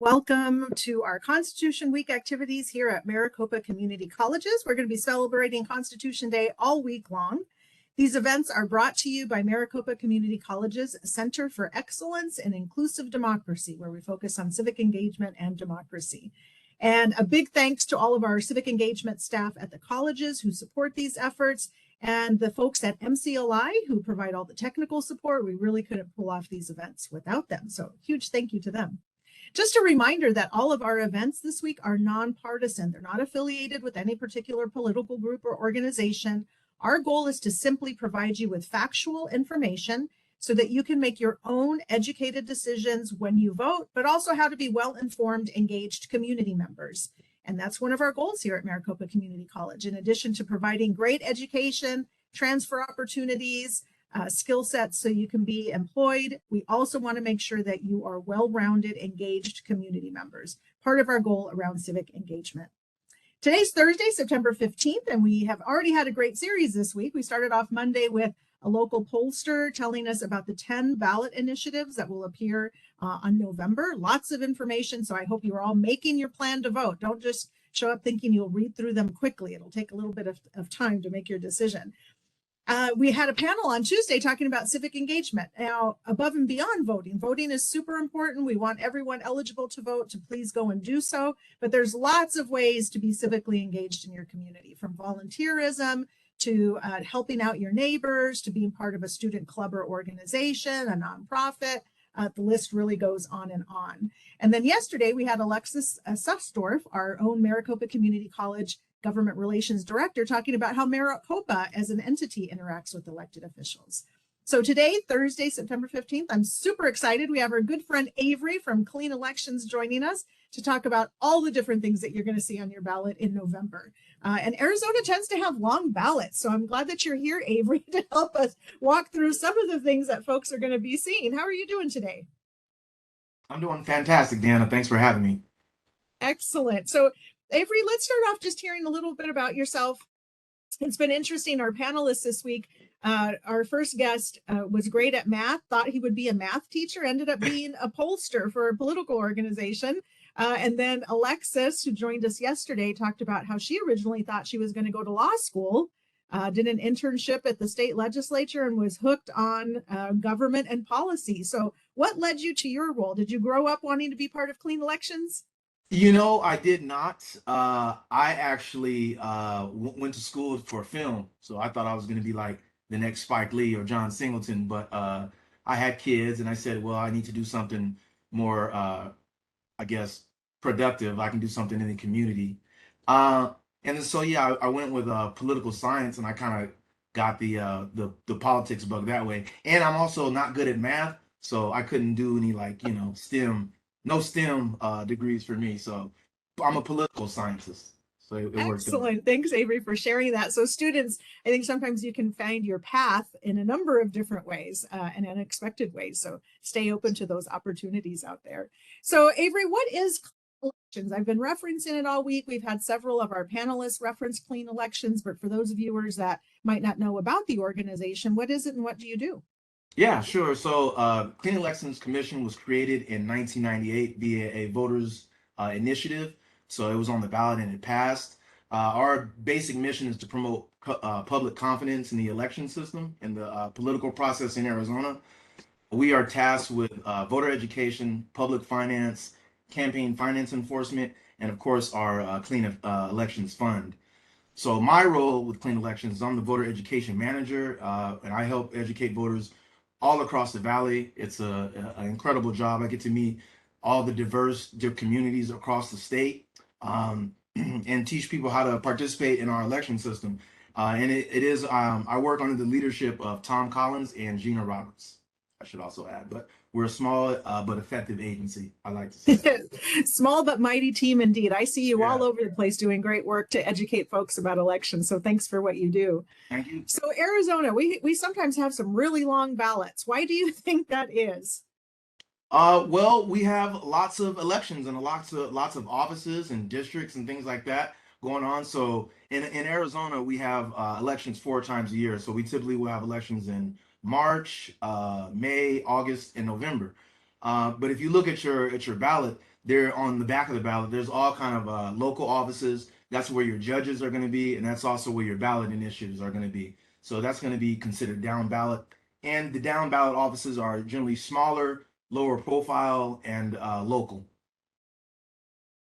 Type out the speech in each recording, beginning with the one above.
Welcome to our Constitution Week activities here at Maricopa Community Colleges. We're going to be celebrating Constitution Day all week long. These events are brought to you by Maricopa Community Colleges Center for Excellence in Inclusive Democracy, where we focus on civic engagement and democracy. And a big thanks to all of our civic engagement staff at the colleges who support these efforts, and the folks at MCLI who provide all the technical support. We really couldn't pull off these events without them, so huge thank you to them. Just a reminder that all of our events this week are nonpartisan. They're not affiliated with any particular political group or organization. Our goal is to simply provide you with factual information so that you can make your own educated decisions when you vote, but also how to be well-informed, engaged community members. And that's one of our goals here at Maricopa Community College. In addition to providing great education, transfer opportunities, skill sets so you can be employed, we also want to make sure that you are well-rounded, engaged community members, part of our goal around civic engagement. Today's Thursday, September 15th, and we have already had a great series this week. We started off Monday with a local pollster telling us about the 10 ballot initiatives that will appear on November. Lots of information, so I hope you're all making your plan to vote. Don't just show up thinking you'll read through them quickly. It'll take a little bit of time to make your decision. We had a panel on Tuesday talking about civic engagement. Now, above and beyond voting, voting is super important. We want everyone eligible to vote to please go and do so. But there's lots of ways to be civically engaged in your community, from volunteerism to helping out your neighbors, to being part of a student club or organization, a nonprofit. The list really goes on and on. And then yesterday we had Alexis Sussdorf, our own Maricopa Community College Government Relations Director, talking about how Maricopa as an entity interacts with elected officials. So today, Thursday, September 15th, I'm super excited. We have our good friend Avery from Clean Elections joining us to talk about all the different things that you're going to see on your ballot in November. And Arizona tends to have long ballots, so I'm glad that you're here, Avery, to help us walk through some of the things that folks are going to be seeing. How are you doing today? I'm doing fantastic, Deanna. Thanks for having me. Excellent. So Avery, let's start off just hearing a little bit about yourself. It's been interesting. Our panelists this week, our first guest was great at math, thought he would be a math teacher, ended up being a pollster for a political organization. And then Alexis, who joined us yesterday, talked about how she originally thought she was going to go to law school, did an internship at the state legislature, and was hooked on government and policy. So what led you to your role? Did you grow up wanting to be part of Clean Elections? You know, I did not. I actually went to school for film, so I thought I was going to be like the next Spike Lee or John Singleton. But I had kids, and I said, well, I need to do something more, I guess, productive. I can do something in the community. And then, so yeah, I went with political science, and I kind of got the politics bug that way. And I'm also not good at math, so I couldn't do any, like, STEM. No STEM degrees for me, so I'm a political scientist. So it worked out. Excellent. Thanks, Avery, for sharing that. So students, I think sometimes you can find your path in a number of different ways and unexpected ways. So stay open to those opportunities out there. So Avery, what is Clean Elections? I've been referencing it all week. We've had several of our panelists reference Clean Elections, but for those viewers that might not know about the organization, what is it and what do you do? Yeah, sure. So Clean Elections Commission was created in 1998 via a voters initiative. So it was on the ballot and it passed. Our basic mission is to promote public confidence in the election system and the political process in Arizona. We are tasked with voter education, public finance, campaign finance enforcement, and of course our Clean Elections Fund. So my role with Clean Elections is I'm the voter education manager, and I help educate voters all across the valley. It's an incredible job. I get to meet all the diverse communities across the state, and teach people how to participate in our election system. And it is, I work under the leadership of Tom Collins and Gina Roberts, I should also add, but we're a small but effective agency, I like to say. Small but mighty team indeed. I see you Yeah. all over the place doing great work to educate folks about elections. So thanks for what you do. Thank you. So Arizona, we sometimes have some really long ballots. Why do you think that is? Well, we have lots of elections and lots of offices and districts and things like that going on. So in Arizona, we have elections 4 times a year. So we typically will have elections in March, May, August, and November. But if you look at your ballot, there on the back of the ballot, there's all kind of local offices. That's where your judges are going to be, and that's also where your ballot initiatives are going to be. So that's going to be considered down ballot. And the down ballot offices are generally smaller, lower profile, and local.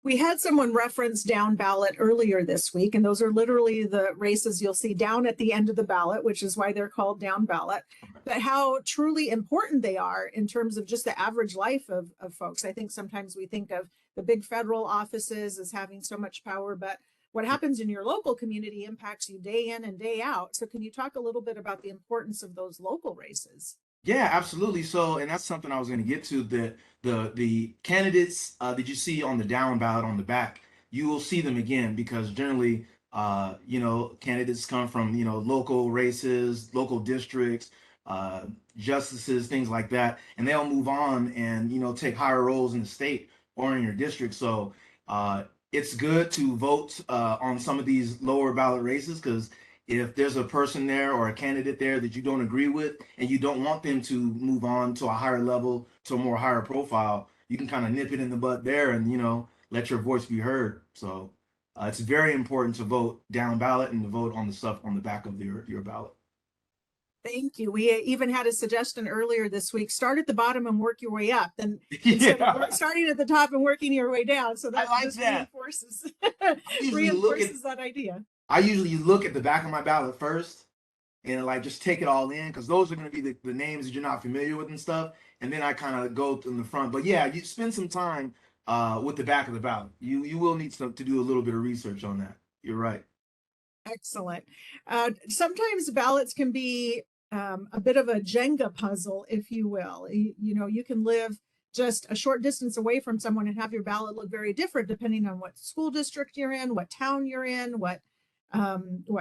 We had someone reference down ballot earlier this week, and those are literally the races you'll see down at the end of the ballot, which is why they're called down ballot. But how truly important they are in terms of just the average life of folks. I think sometimes we think of the big federal offices as having so much power, but what happens in your local community impacts you day in and day out. So can you talk a little bit about the importance of those local races? Yeah, absolutely. So, and that's something I was going to get to. The candidates that you see on the down ballot on the back, you will see them again because generally, candidates come from local races, local districts, uh, justices, things like that, and they'll move on and take higher roles in the state or in your district. So, it's good to vote on some of these lower ballot races because if there's a person there or a candidate there that you don't agree with and you don't want them to move on to a higher level, to a more higher profile, you can kind of nip it in the bud there and let your voice be heard. So it's very important to vote down ballot and to vote on the stuff on the back of your ballot. Thank you. We even had a suggestion earlier this week, start at the bottom and work your way up. Then instead of starting at the top and working your way down. So that just reinforces reinforces that idea. I usually look at the back of my ballot first and like just take it all in because those are going to be the names that you're not familiar with and stuff. And then I kind of go in the front. But yeah, you spend some time with the back of the ballot. You will need to do a little bit of research on that. You're right. Excellent. Sometimes ballots can be a bit of a Jenga puzzle, if you will. You can live just a short distance away from someone and have your ballot look very different depending on what school district you're in, what town you're in, what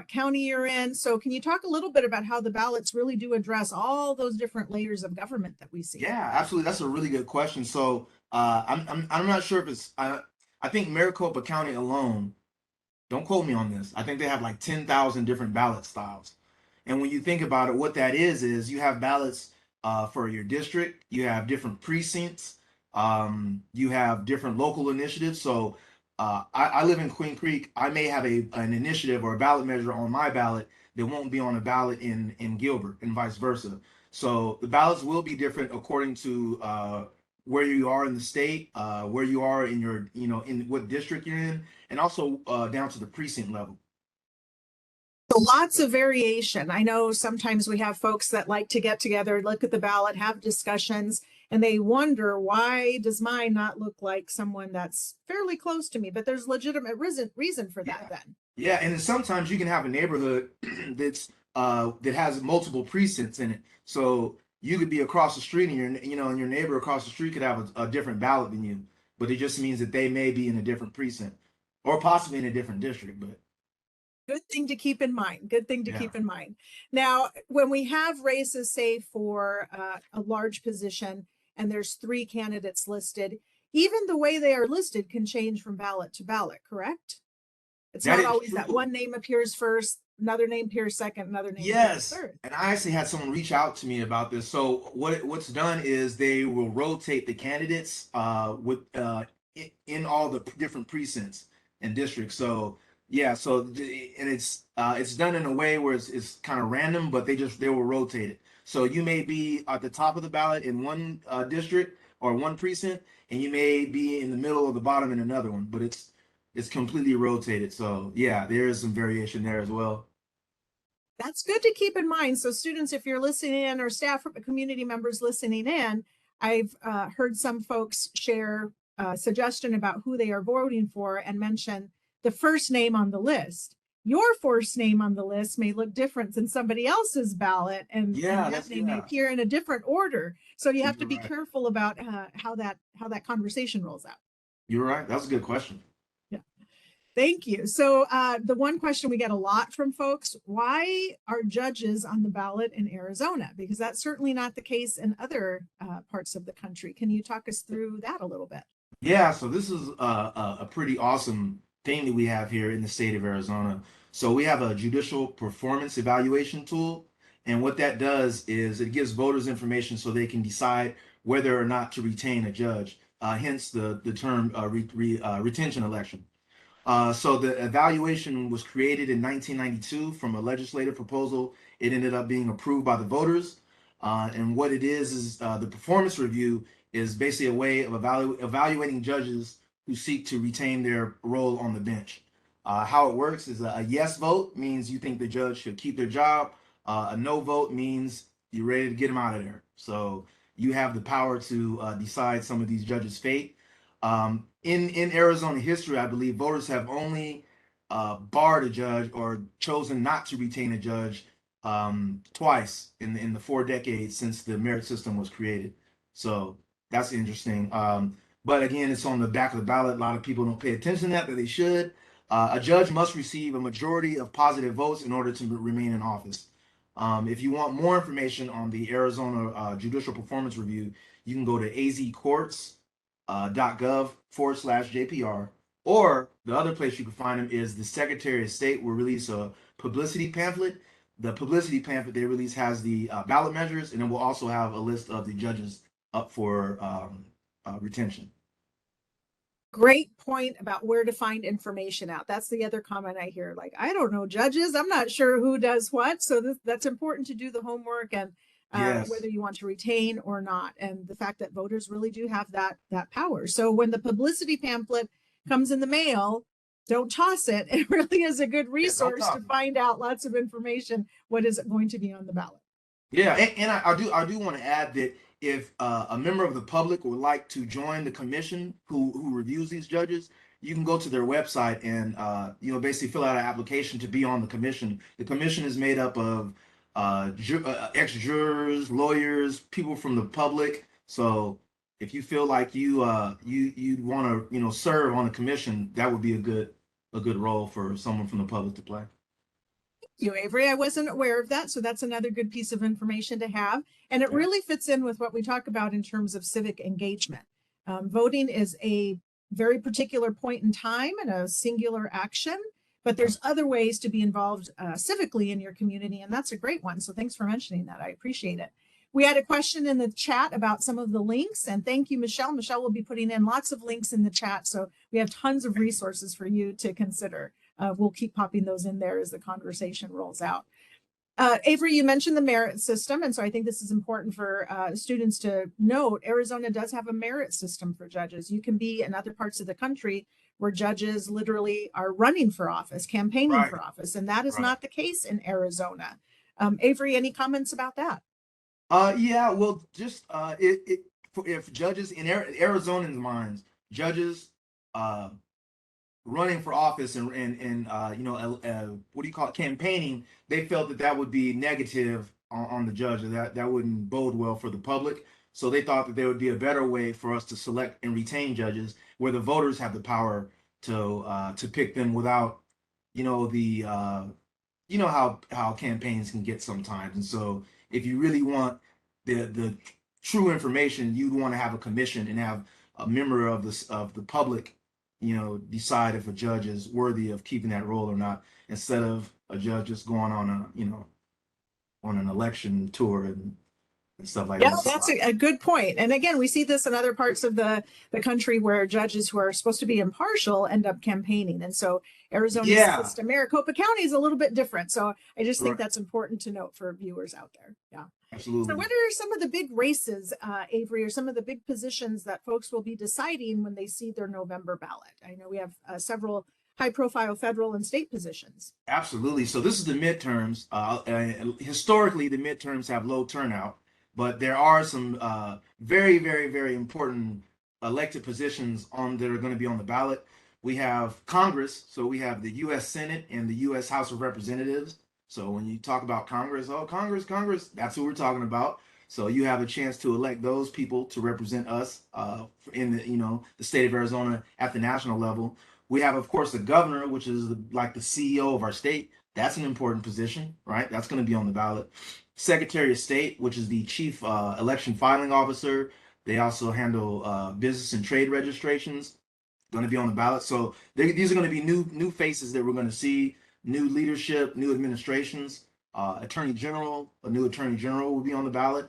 county you're in. So can you talk a little bit about how the ballots really do address all those different layers of government that we see? Yeah, absolutely. That's a really good question. So I'm not sure if it's I think Maricopa County alone, don't quote me on this. I think they have like 10,000 different ballot styles. And when you think about it, what that is you have ballots for your district, you have different precincts, you have different local initiatives. So I live in Queen Creek. I may have an initiative or a ballot measure on my ballot that won't be on a ballot in Gilbert and vice versa. So the ballots will be different according to where you are in the state, where you are in your, in what district you're in, and also down to the precinct level. So lots of variation. I know sometimes we have folks that like to get together, look at the ballot, have discussions, and they wonder, why does mine not look like someone that's fairly close to me? But there's legitimate reason for that then. Yeah, and then sometimes you can have a neighborhood that's that has multiple precincts in it. So you could be across the street and and your neighbor across the street could have a different ballot than you, but it just means that they may be in a different precinct or possibly in a different district. But good thing to keep in mind. Good thing to keep in mind. Now, when we have races, say for a large position, and there's 3 candidates listed, even the way they are listed can change from ballot to ballot, correct? It's not always that one name appears first, another name appears second, another name appears third. And I actually had someone reach out to me about this. So what's done is they will rotate the candidates in all the different precincts and districts. So yeah, so and it's done in a way where it's kind of random, but they will rotate it. So you may be at the top of the ballot in one district or one precinct, and you may be in the middle or the bottom in another one, but it's completely rotated. So yeah, there is some variation there as well. That's good to keep in mind. So students, if you're listening in, or staff community members listening in, I've heard some folks share a suggestion about who they are voting for and mention the first name on the list. Your first name on the list may look different than somebody else's ballot, and that name may appear in a different order. So you have to be careful about how that conversation rolls out. You're right. That's a good question. Yeah. Thank you. So the one question we get a lot from folks, why are judges on the ballot in Arizona? Because that's certainly not the case in other parts of the country. Can you talk us through that a little bit? Yeah, so this is a pretty awesome thing that we have here in the state of Arizona. So we have a judicial performance evaluation tool. And what that does is it gives voters information so they can decide whether or not to retain a judge. Hence the term retention election. So the evaluation was created in 1992 from a legislative proposal. It ended up being approved by the voters. And what it is the performance review is basically a way of evaluating judges who seek to retain their role on the bench. How it works is a yes vote means you think the judge should keep their job. A no vote means you're ready to get them out of there. So you have the power to decide some of these judges' fate. In Arizona history, I believe voters have only barred a judge or chosen not to retain a judge twice in the 4 decades since the merit system was created. So that's interesting. But again, it's on the back of the ballot. A lot of people don't pay attention to that, but they should. A judge must receive a majority of positive votes in order to remain in office. If you want more information on the Arizona Judicial Performance Review, you can go to azcourts.gov/JPR, or the other place you can find them is the Secretary of State will release a publicity pamphlet. The publicity pamphlet they release has the ballot measures, and it will also have a list of the judges up for retention. Great point about where to find information out. That's the other comment I hear. Like, I don't know judges. I'm not sure who does what. So that's important to do the homework and Yes. whether you want to retain or not. And the fact that voters really do have that power. So when the publicity pamphlet comes in the mail, don't toss it. It really is a good resource to find out lots of information. What is going to be on the ballot? Yeah, and I do want to add that if a member of the public would like to join the commission who reviews these judges, you can go to their website and basically fill out an application to be on the commission. The commission is made up of ex-jurors, lawyers, people from the public. So if you feel like you want to serve on the commission, that would be a good role for someone from the public to play. You, Avery. I wasn't aware of that. So that's another good piece of information to have. And it really fits in with what we talk about in terms of civic engagement. Voting is a very particular point in time and a singular action, but there's other ways to be involved civically in your community. And that's a great one. So thanks for mentioning that. I appreciate it. We had a question in the chat about some of the links, and thank you, Michelle. Michelle will be putting in lots of links in the chat. So we have tons of resources for you to consider. We'll keep popping those in there as the conversation rolls out. Avery, you mentioned the merit system, and so I think this is important for students to note. Arizona does have a merit system for judges. You can be in other parts of the country where judges literally are running for office, campaigning for office, and that is not the case in Arizona. Avery, any comments about that? Yeah, well, just if judges in Arizona's minds, judges running for office and what do you call it, campaigning, they felt that would be negative on the judge, that wouldn't bode well for the public. So they thought that there would be a better way for us to select and retain judges where the voters have the power to pick them without how campaigns can get sometimes. And so if you really want the true information, you'd want to have a commission and have a member of the public decide if a judge is worthy of keeping that role or not, instead of a judge just going on on an election tour and stuff like that. Yeah, that's a good point. And again, we see this in other parts of the country where judges who are supposed to be impartial end up campaigning. And so Arizona's system, Maricopa County, is a little bit different. So I just think that's important to note for viewers out there. Yeah. Absolutely. So what are some of the big races, Avery, or some of the big positions that folks will be deciding when they see their November ballot? I know we have several high-profile federal and state positions. Absolutely. So this is the midterms. Historically, the midterms have low turnout, but there are some very, very, very important elected positions that are going to be on the ballot. We have Congress, so we have the U.S. Senate and the U.S. House of Representatives. So when you talk about Congress, Congress, that's who we're talking about. So you have a chance to elect those people to represent us in the state of Arizona at the national level. We have, of course, the governor, which is like the CEO of our state. That's an important position, right? That's going to be on the ballot. Secretary of State, which is the chief election filing officer. They also handle business and trade registrations. Going to be on the ballot. So these are going to be new faces that we're going to see. New leadership, new administrations. Attorney General, a new Attorney General will be on the ballot.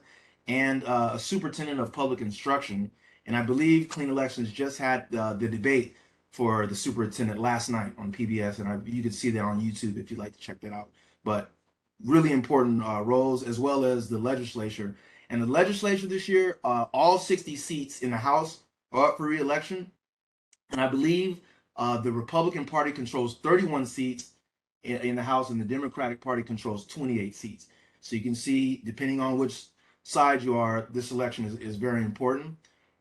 and a superintendent of public instruction. And I believe Clean Elections just had the debate for the superintendent last night on PBS, and you can see that on YouTube if you'd like to check that out. But really important roles, as well as the legislature. And the legislature this year, all 60 seats in the House are up for re-election. And I believe the Republican Party controls 31 seats in the House, and the Democratic Party controls 28 seats. So you can see, depending on which side you are, this election is very important.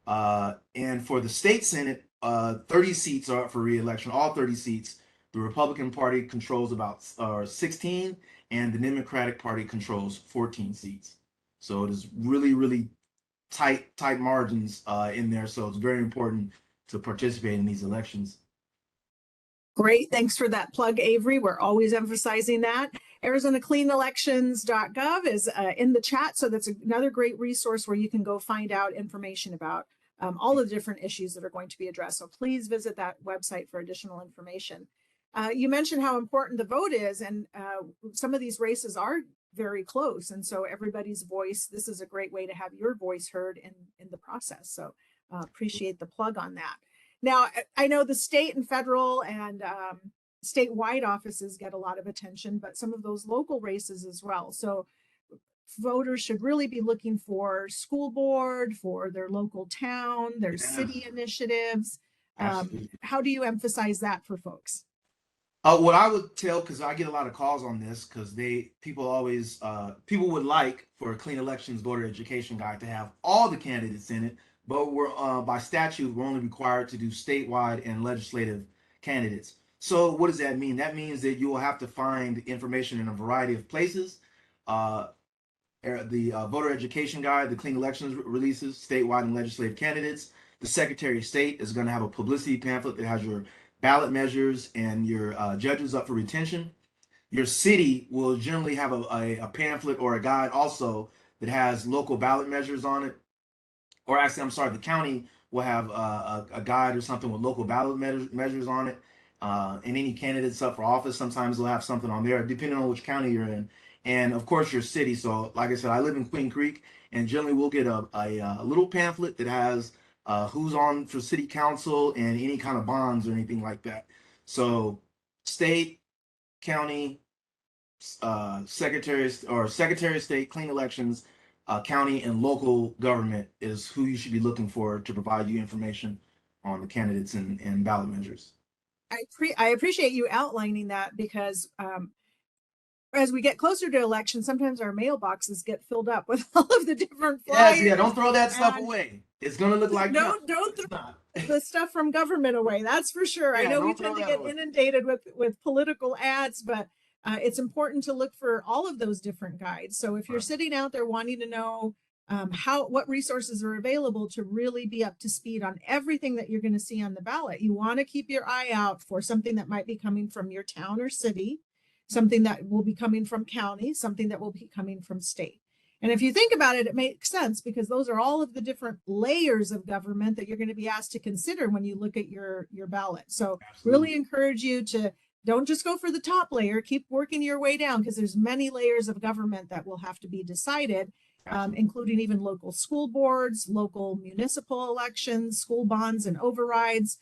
And for the state Senate, 30 seats are up for re-election, all 30 seats. The Republican Party controls about 16, and the Democratic Party controls 14 seats. So it is really, really tight margins in there. So it's very important to participate in these elections. Great. Thanks for that plug, Avery. We're always emphasizing that. ArizonaCleanElections.gov is in the chat. So that's another great resource where you can go find out information about all the different issues that are going to be addressed. So please visit that website for additional information. You mentioned how important the vote is, and some of these races are very close. And so everybody's voice, this is a great way to have your voice heard in the process. So appreciate the plug on that. Now, I know the state and federal and statewide offices get a lot of attention, but some of those local races as well. So voters should really be looking for school board, for their local town, their city initiatives. How do you emphasize that for folks? What I would tell, because I get a lot of calls on this, because people would like for a Clean Elections voter education guide to have all the candidates in it, but we're by statute we're only required to do statewide and legislative candidates. So what does that mean? That means that you will have to find information in a variety of places. The voter education guide, the Clean Elections releases statewide and legislative candidates. The Secretary of State is going to have a publicity pamphlet that has your ballot measures and your judges up for retention. Your city will generally have a pamphlet or a guide also that has local ballot measures on it. Or actually, I'm sorry, the county will have a guide or something with local ballot measures on it. And any candidates up for office, sometimes they'll have something on there, depending on which county you're in. And of course, your city. So like I said, I live in Queen Creek, and generally we'll get a little pamphlet that has who's on for city council and any kind of bonds or anything like that. So state, county, secretary of state, Clean Elections, county and local government is who you should be looking for to provide you information on the candidates and ballot measures. I appreciate you outlining that, because as we get closer to election, sometimes our mailboxes get filled up with all of the different flyers. Yes, yeah, don't throw that stuff away. It's gonna look like don't throw the stuff from government away. That's for sure. Yeah, I know we tend to get inundated with political ads, but it's important to look for all of those different guides. So if you're sitting out there wanting to know what resources are available to really be up to speed on everything that you're going to see on the ballot, you want to keep your eye out for something that might be coming from your town or city, something that will be coming from county, something that will be coming from state. And if you think about it, it makes sense, because those are all of the different layers of government that you're going to be asked to consider when you look at your ballot. So really encourage you to don't just go for the top layer, keep working your way down, because there's many layers of government that will have to be decided, including even local school boards, local municipal elections, school bonds and overrides,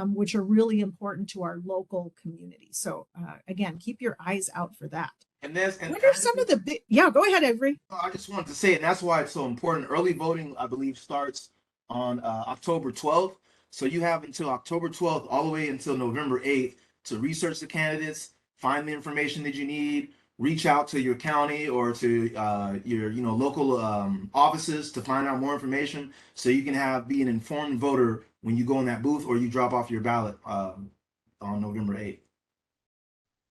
which are really important to our local community. So again, keep your eyes out for that. What are some of the big, go ahead, Avery. I just wanted to say, and that's why it's so important. Early voting, I believe, starts on October 12th. So you have until October 12th, all the way until November 8th, to research the candidates, find the information that you need, reach out to your county or to your local offices to find out more information, so you can be an informed voter when you go in that booth or you drop off your ballot on November 8th.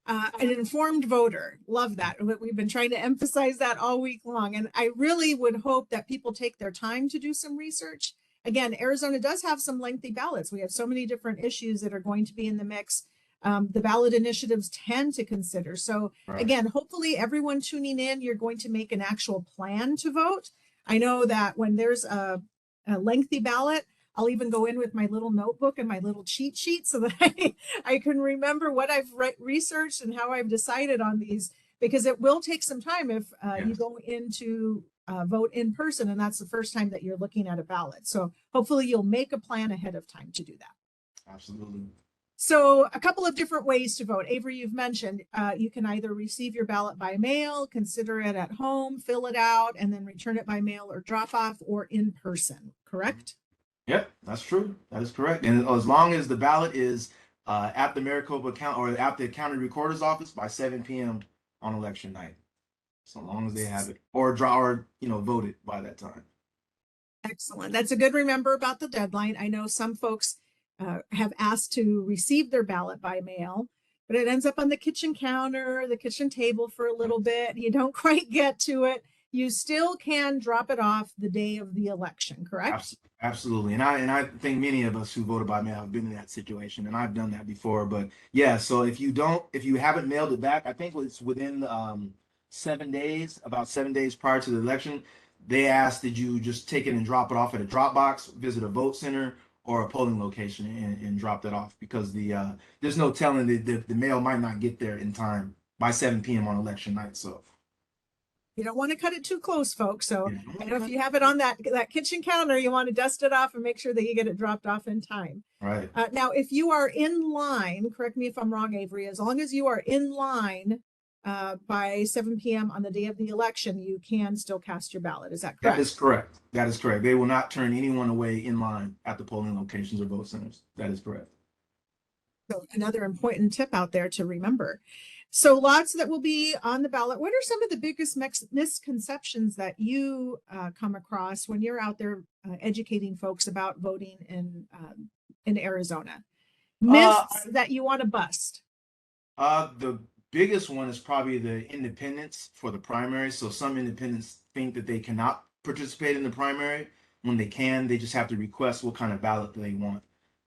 An informed voter. Love that. We've been trying to emphasize that all week long. And I really would hope that people take their time to do some research. Again, Arizona does have some lengthy ballots. We have so many different issues that are going to be in the mix. The ballot initiatives tend to consider. So again, hopefully everyone tuning in, you're going to make an actual plan to vote. I know that when there's a lengthy ballot, I'll even go in with my little notebook and my little cheat sheet so that I can remember what I've researched and how I've decided on these, because it will take some time if you go into vote in person, and that's the first time that you're looking at a ballot. So hopefully you'll make a plan ahead of time to do that. Absolutely. So a couple of different ways to vote. Avery, you've mentioned you can either receive your ballot by mail, consider it at home, fill it out, and then return it by mail or drop off, or in person, correct? Yep, that's true. That is correct. And as long as the ballot is at the Maricopa county or at the county recorder's office by 7 p.m. on election night, so long as they have it or vote it by that time. Excellent. That's a good remember about the deadline. I know some folks have asked to receive their ballot by mail, but it ends up on the kitchen counter, the kitchen table for a little bit. You don't quite get to it. You still can drop it off the day of the election, correct? Absolutely. And I think many of us who voted by mail have been in that situation, and I've done that before. But yeah, so if you haven't mailed it back, I think it's within 7 days, about 7 days prior to the election, they asked, did you just take it and drop it off at a drop box, visit a vote center, or a polling location and drop that off, because there's no telling the mail might not get there in time by 7 p.m. on election night. So you don't want to cut it too close, folks. So yeah. I know if you have it on that kitchen counter, you want to dust it off and make sure that you get it dropped off in time. Right. Now, if you are in line, correct me if I'm wrong, Avery, as long as you are in line by 7 p.m. on the day of the election, you can still cast your ballot. Is that correct? That is correct. That is correct. They will not turn anyone away in line at the polling locations or vote centers. That is correct. So another important tip out there to remember. So lots that will be on the ballot. What are some of the biggest misconceptions that you come across when you're out there educating folks about voting in Arizona? Myths that you want to bust? The biggest one is probably the independents for the primary. So some independents think that they cannot participate in the primary when they can. They just have to request what kind of ballot they want.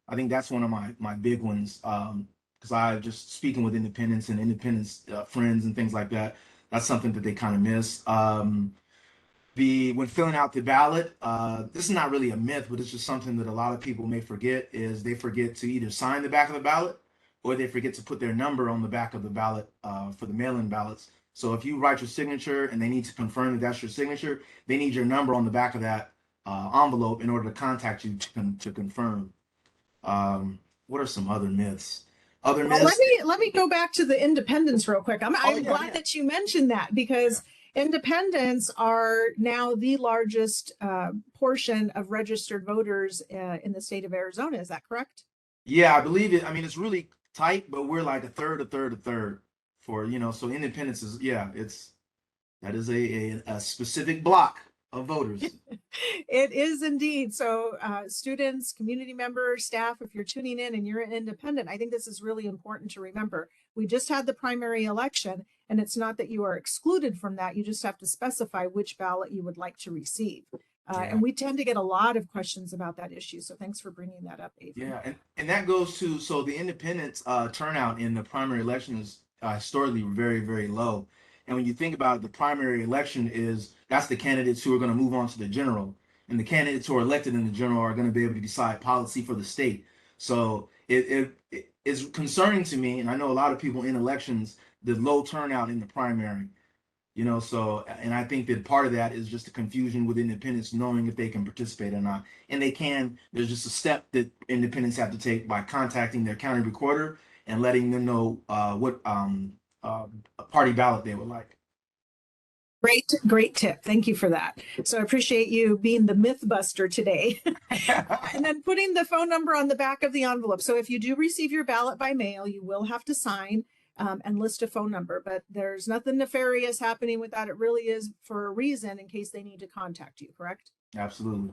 I think that's one of my big ones, because I just speaking with independents and independents friends and things like that. That's something that they kind of miss. When filling out the ballot, this is not really a myth, but it's just something that a lot of people may forget, is they forget to either sign the back of the ballot or they forget to put their number on the back of the ballot for the mail-in ballots. So if you write your signature and they need to confirm that that's your signature, they need your number on the back of that envelope in order to contact you to confirm. What are some other myths? Well, let me go back to the independents real quick. I'm glad that you mentioned that, because independents are now the largest portion of registered voters in the state of Arizona. Is that correct? Yeah, I believe it. I mean, it's really tight, but we're like a third for, so independence is, that is a specific block of voters. It is indeed. So students, community members, staff, if you're tuning in and you're an independent, I think this is really important to remember. We just had the primary election, and it's not that you are excluded from that. You just have to specify which ballot you would like to receive. And we tend to get a lot of questions about that issue. So thanks for bringing that up, Avery. Yeah, and that goes to, so the independents turnout in the primary election is historically very, very low. And when you think about it, the primary election that's the candidates who are going to move on to the general. And the candidates who are elected in the general are going to be able to decide policy for the state. So it is concerning to me, and I know a lot of people in elections, the low turnout in the primary. And I think that part of that is just the confusion with independents knowing if they can participate or not. And they can. There's just a step that independents have to take by contacting their county recorder and letting them know what party ballot they would like. Great tip. Thank you for that. So I appreciate you being the myth buster today. And then putting the phone number on the back of the envelope. So if you do receive your ballot by mail, you will have to sign and list a phone number, but there's nothing nefarious happening with that. It really is for a reason, in case they need to contact you, correct? Absolutely.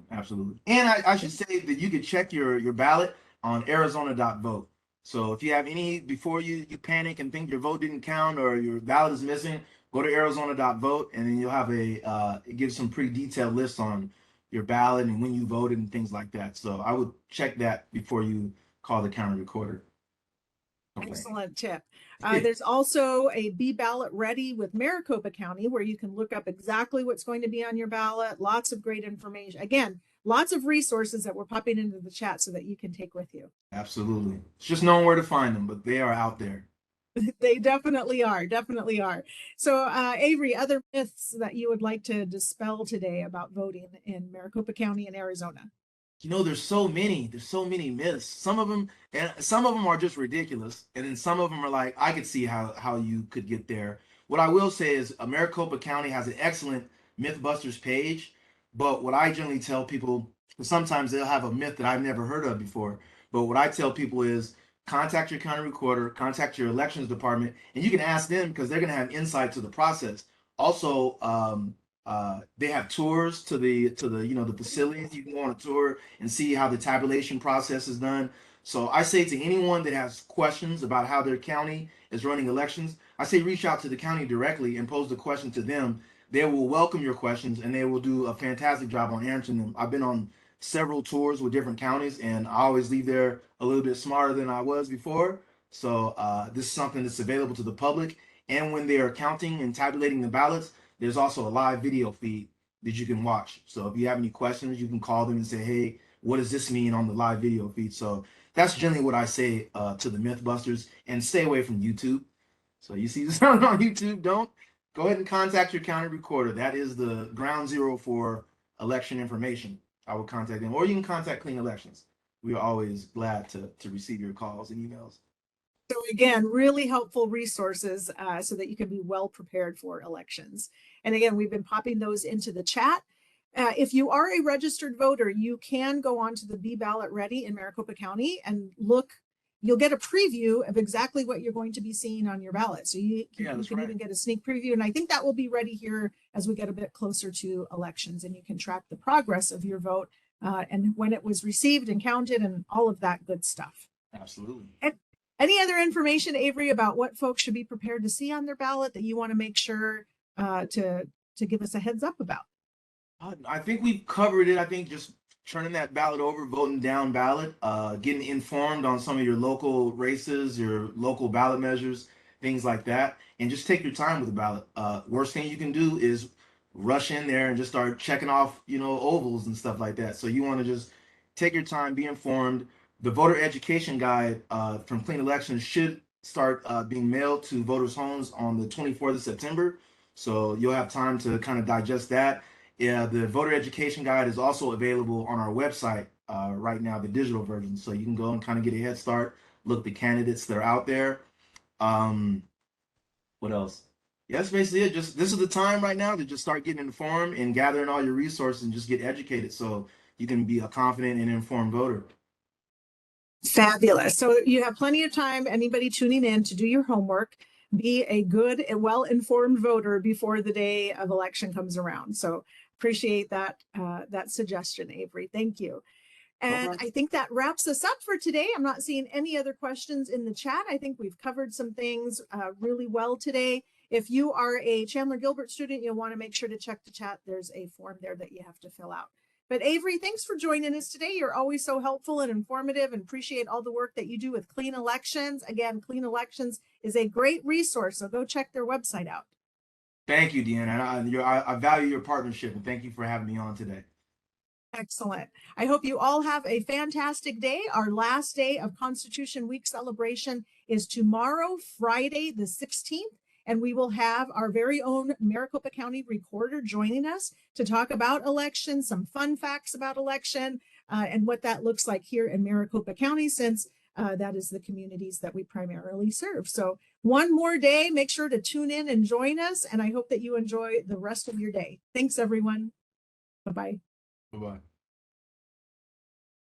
And I should say that you can check your ballot on Arizona.vote. So if you have before you panic and think your vote didn't count or your ballot is missing, go to Arizona.vote, and then you'll have it gives some pretty detailed lists on your ballot and when you voted and things like that. So I would check that before you call the county recorder. Okay. Excellent tip. There's also a Be Ballot Ready with Maricopa County, where you can look up exactly what's going to be on your ballot. Lots of great information. Again, lots of resources that we're popping into the chat so that you can take with you. Absolutely. It's just knowing where to find them, but they are out there. They definitely are, definitely are. So, Avery, other myths that you would like to dispel today about voting in Maricopa County in Arizona? You know, there's so many myths. Some of them, and some of them are just ridiculous, and then some of them are like, I could see how you could get there. What I will say is, Maricopa County has an excellent MythBusters page, but what I generally tell people, sometimes they'll have a myth that I've never heard of before. But what I tell people is, contact your county recorder, contact your elections department, and you can ask them because they're going to have insight to the process. Also, they have tours to the the facilities. You can go on a tour and see how the tabulation process is done. So I say to anyone that has questions about how their county is running elections, I say reach out to the county directly and pose the question to them. They will welcome your questions and they will do a fantastic job on answering them. I've been on several tours with different counties and I always leave there a little bit smarter than I was before. So this is something that's available to the public. And when they are counting and tabulating the ballots, there's also a live video feed that you can watch. So if you have any questions, you can call them and say, hey, what does this mean on the live video feed? So that's generally what I say to the Mythbusters, and stay away from YouTube. So you see something on YouTube, don't go ahead and contact your county recorder. That is the ground zero for election information. I will contact them, or you can contact Clean Elections. We are always glad to receive your calls and emails. So again, really helpful resources so that you can be well prepared for elections. And again, we've been popping those into the chat. If you are a registered voter, you can go on to the Be Ballot Ready in Maricopa County and look. You'll get a preview of exactly what you're going to be seeing on your ballot. So you can even get a sneak preview. And I think that will be ready here as we get a bit closer to elections, and you can track the progress of your vote and when it was received and counted and all of that good stuff. Absolutely. And any other information, Avery, about what folks should be prepared to see on their ballot that you want to make sure to give us a heads up about? I think we've covered it. I think just turning that ballot over, voting down ballot, getting informed on some of your local races, your local ballot measures, things like that, and just take your time with the ballot. Worst thing you can do is rush in there and just start checking off, ovals and stuff like that. So you want to just take your time, be informed. The voter education guide from Clean Elections should start being mailed to voters' homes on the 24th of September. So you'll have time to kind of digest that. Yeah, the voter education guide is also available on our website right now, the digital version. So you can go and kind of get a head start, look at the candidates that are out there. What else? Yeah, that's basically it. Just this is the time right now to just start getting informed and gathering all your resources and just get educated so you can be a confident and informed voter. Fabulous. So you have plenty of time, anybody tuning in, to do your homework, be a good and well-informed voter before the day of election comes around. So appreciate that that suggestion, Avery. Thank you. And I think that wraps us up for today. I'm not seeing any other questions in the chat. I think we've covered some things really well today. If you are a Chandler Gilbert student, you'll want to make sure to check the chat. There's a form there that you have to fill out. But Avery, thanks for joining us today. You're always so helpful and informative, and appreciate all the work that you do with Clean Elections. Again, Clean Elections is a great resource, so go check their website out. Thank you, Deanna. I value your partnership, and thank you for having me on today. Excellent. I hope you all have a fantastic day. Our last day of Constitution Week celebration is tomorrow, Friday, the 16th. And we will have our very own Maricopa County recorder joining us to talk about election, some fun facts about election, and what that looks like here in Maricopa County, since that is the communities that we primarily serve. So one more day, make sure to tune in and join us. And I hope that you enjoy the rest of your day. Thanks, everyone. Bye-bye. Bye-bye.